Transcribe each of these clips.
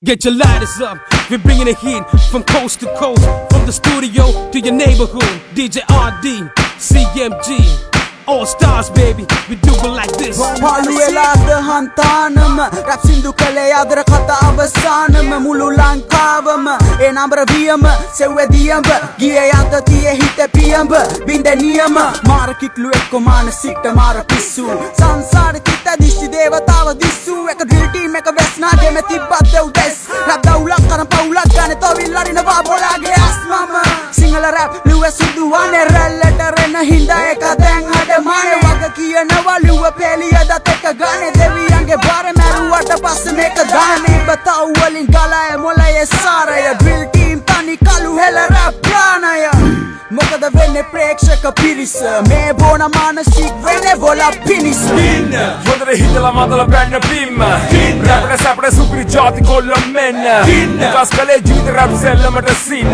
Get your lighters up, we're bringing the heat from coast to coast, from the studio to your neighborhood. DJ RD, CMG, all stars baby, we do it like this. Paluelada hantanam, rap sindu kale adra kata avasanam, mulu lankavam, enambra viam, sewediam, giye yanta tiye hite piam, binde niyam, mara kiklu ekko manasikta mara pissu, sansar kita dishi devatawa dissu, eka drill team eka vesna game tibbat dev des, rap daulak karam paulak gane tawillarina babolage asmama, sinhala rap luwe suduwane rallata rena hinda eka denga mane waga kiyanawa luwa peliya dat ekka gane deviyange bare maruwata passe meka dane bataw walin galaya molaya saraya drill team tani kalu hela rap pranaya මොකද වෙන්නේ ප්‍රේක්ෂක පිරිස මේ බොන මානසික වෙන්නේ වොලා පිනිස ඉන්න හොඳට හිතලා මතලා බැන්න පිම්ම රැපට සැපට සුපිරි ජාති කොල්ල මෙන්න නිකස් කලේ ජීවිත රැප් සෙල්ලමට සින්න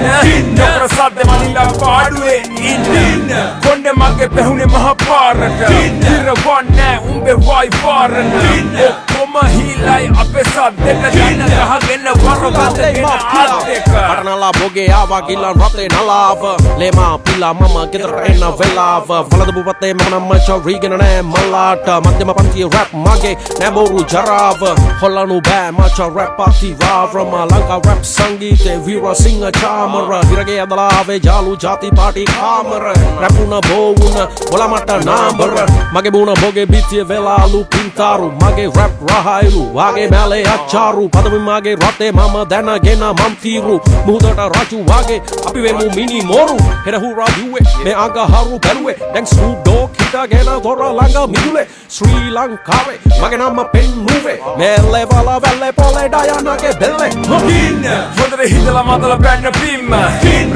නොකර සද්ද මනිලා පාඩුවේ ඉන්න කොණ්ඩේ මගේ පැහුනේ මහ පාරට ඉරවන්නේ උඹේ වයි පාරට ඔක්කොම හීලයි අපේ සද්දෙට දින ගහගෙන වරවතගෙන ආතේක අරනලා බොගේ ආවා ගිල්ලන් රතේ නලාව ලේමා pila mama ගෙදර එන්න වෙලාව වලදපු පතේ මම නම් චරිගෙන නෑ මලාට මධ්‍යම පන්තියේ රැප් මගේ නෑ බොරු ජරාව හොල්ලනු බෑ මච රැප් පාටි රාව්‍රම ලංකා රැප් සංගීතේ වීර සිංහ චාමර හිරගේ ඇදලා ආවේ ජාලු ජාති පාටි කාමර රැපුණ බෝවුණ බොලා මට නාඹර මගේ බුණ බොගේ බිතිය වෙලාලු පින්තාරු මගේ රැප් රහයිලු වාගේ මැලේ අච්චාරු පදවි මගේ රටේ මම දැනගෙන මම් තීරු මුහුදට රජු වාගේ අපි වෙමු මිනි මොරු Hura duwe, me aga haru perwe, dang Snoop Dogg kita gena gora langa midule, Sri Lanka we, magenama pen move, me levala velle pole Diana ke belle. Inna, hondere hidala matala banna pimma,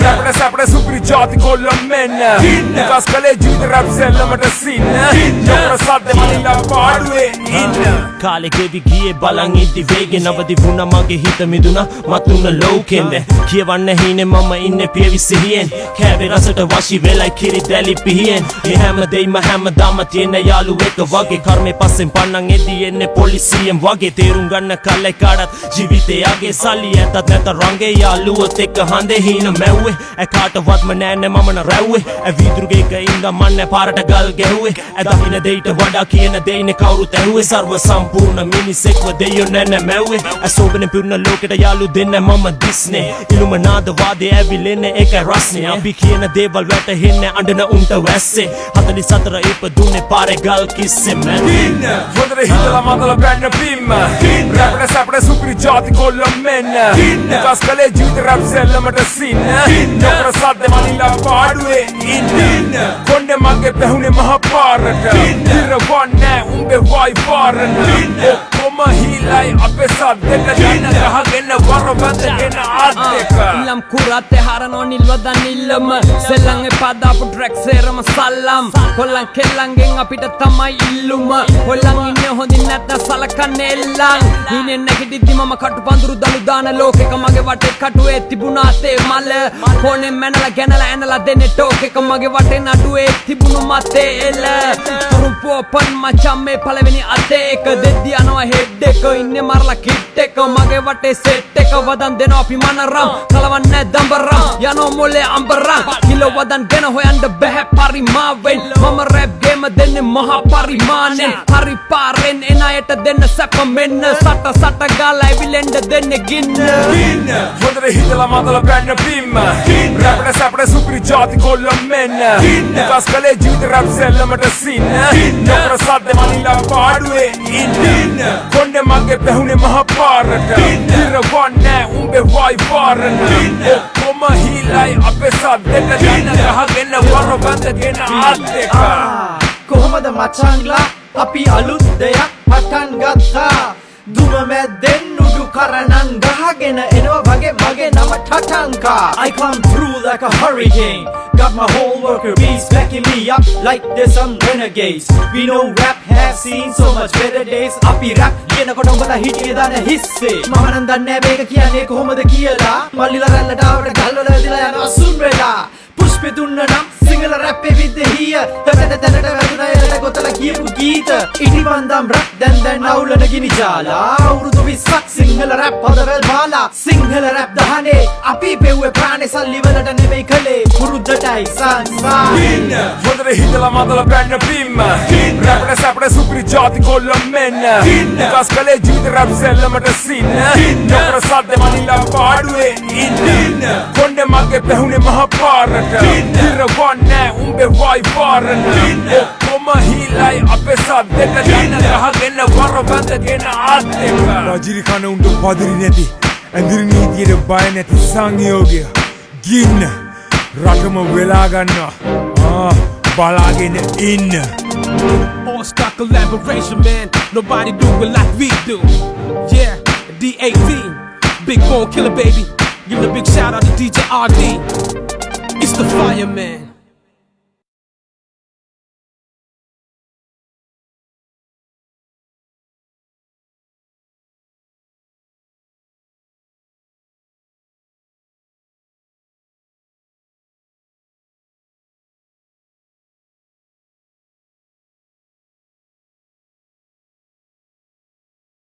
rapper sapper supri jati kolla menna, nikas kale jute rap sellamata sinna, nokra sadde manila paduwe inna. කාලෙ ගෙවි ගියේ බලන් ඉද්දි වේගෙ නවදි වුණා මගේ හිත මිදුණා මතුන ලෝකෙන්ද කියවන්න හීනේ මම ඉන්නේ පියවි සිහියෙන් කෑවේ රසට වශී වෙලයි කිරි දැලි පිහියෙන් මේ හැමදේම හැමදාම තියෙන යාළුවෙක් වගේ කර්මේ පස්සෙන් පන්නන් එද්දි එන්නේ පොලිසියෙන් වගේ තේරුම් ගන්න කල්ලේ කාටත් ජීවිතේ යගේ සල්ලි ඇතත් නැත රංගේ යාළුවොත් එක්ක හඳේ හීන මැව්වේ කාටවත්ම නෑනේ මම න රැව්වේ වීදුරුගේ ගින්ද මන්නේ පාරට ගල් ගැහුවේ දකින්න දෙයිට වඩා කියන දෙයිනේ කවුරුත් ඇහුවේ සර්ව සම්පූර්ණ මිනිසෙක්ව දෙයෝ නැන මැව්වේ අසෝබනේ පුරන ලෝකෙට යාළු දෙන්න මම දිස්නේ ඉලුමනාද වාදේ ඇවිලෙන්නේ ඒක රස්නේ අපි කියන දේවල් වැටහෙන්නේ අඬන උන්ට වැස්සේ 44 ඉපදුනේ පාරේ ගල් කිස්සේ මැන ඉන්න හොඳට හිතලා මතලා බැන්න පිම්ම රැපට සැපට සුපිරි ජාති කොල්ල මෙන්න නිකස් කලේ ජීවිත රැප් සෙල්ලමට සින්න නොකර සද්ද මනිලා පාඩුවේ ඉන්න කොණ්ඩේ මගේ පැහුනේ මහ පාරට ඉරවන්නේ උඹේ වයි පාරට ඔක්කොම හීලයි අපේ සද්දෙට දින ගහගෙන වරවතගෙන ආතේක ඉල්ලම් කුරාතේ හරනෝ නිල්වදන් නිල්ලම සෙල්ලන් එපා දාපු ට්‍රැක් සේරම සල්ලම් කොල්ලන් කෙල්ලන්ගෙන් අපිට තමයි ඉල්ලුම කොල්ලන් ඉන්නේ හොඳින් නැත්නම් සලකන්නේ එල්ලන් ඉන්නේ නැගිටිද්දි මම කටු පඳුරු දලු දාන ලෝකෙක මගේ වටේ කටුවේ තිබුණා තේ මල කොනේ මැනලා ගැනලා ඇනලා දෙන්නේ ටෝක් එක මගේ වටේ නඩුවේ තිබුණු මතේ එල තුරුපෝ පන් මචම් මේ පළවෙනි අතේ එක දෙද්දි යනවා හෙඩ් එක ඉන්නේ මරලා කිට් එක මගේ වටේ සෙට් එක වදන් දෙනවා අපි මනරම් කලවන්නේ දඹරම් යනෝ මොලේ අම්බරම් කිලෝ වදන් ගෙන හොයන්න බෑ පරිමාවෙන් මම රැප් ගේම දෙන්නේ මහා පරිමානෙන් හරි පාරෙන් එන අයට දෙන්න සැප මෙන්න සට ගාලා එවිලෙන්ඩ දෙන්නේ ගින්න හොඳට හිතලා මතලා බැන්න පිම්ම රැපට සැපට සුපිරි ජාති කොල්ල මෙන්න නිකස් කලේ ජීවිත රැප් සෙල්ලමට සින්න නොකර සද්ද මනිලා පාඩුවේ ඉන්න කොණ්ඩේ මගේ පැහුනේ මහ පාරට ඉරවන්නේ උඹේ වයි පාරට ඔක්කොම හීලයි අපේ සද්දෙට දින ගහගෙන වරවතගෙන ආතේක කොහොමද මචංලා අපි අලුත් දෙයක් පටන් ගත්තා දුම මැද්දෙන් උඩු කරණන් ගහගෙන එනවා වගේ මගේ නම ටටංකා I come through like a hurricane got my whole worker bees backing me up like there's some renegades we know rap has seen so much better days අපි rap කියනකොට උඹලා හිටියේ දාන හිස්සේ මම නම් දන්නේ මේක කියන්නේ කොහොමද කියලා මල්ලිලා රැල්ලට ආවට ගල්වල ඇදලා යනවා සුන් වෙලා පුෂ්ප දුන්න නම් සිංහල රැප් විද්දහිය තැනට තැනට වැදුනා එලට ගොතල කියපු ගීත ඉටිවන්දම් රැප් දැන් අවුලන ගිනි ජාලා අවුරුදු 20ක් සිංහල රැප් හදවල් බාලා සිංහල රැප් දහනේ අපි පෙව්වේ ප්‍රාණේ සල්ලි වලට නෙමෙයි කලේ පුරුද්දටයි සංසා හොඳට හිතලා මතලා පැන්න පිම්ම රැපට සැපට සුපිරි ජාති කොල්ල මෙන්න නිකස් කලේ ජීවිත රැප් සෙල්ලමට සින්න නොකර සද්ද මනිලා පාඩුවේ ඉන්න කොණ්ඩේ මගේ පැහුනේ මහ පාරට ඉරවන්නේ උඹේ වයි පාරන ඔක්කොම හීලයි අපේ සද්දෙට දන්න ගහගෙන වර බඳගෙන ආත්තෙක වජිරි කන උන්ට පදිරි නැති ඇඳිරි නීතියට බය නැති සංයෝගය ගින්න රටම වෙලා ගන්නවා බලාගෙන ඉන්න All-star collaboration, man. Nobody do it like we do. Yeah, D18, Big Bone Killer, baby. Give a big shout out to DJ RD. It's the fireman.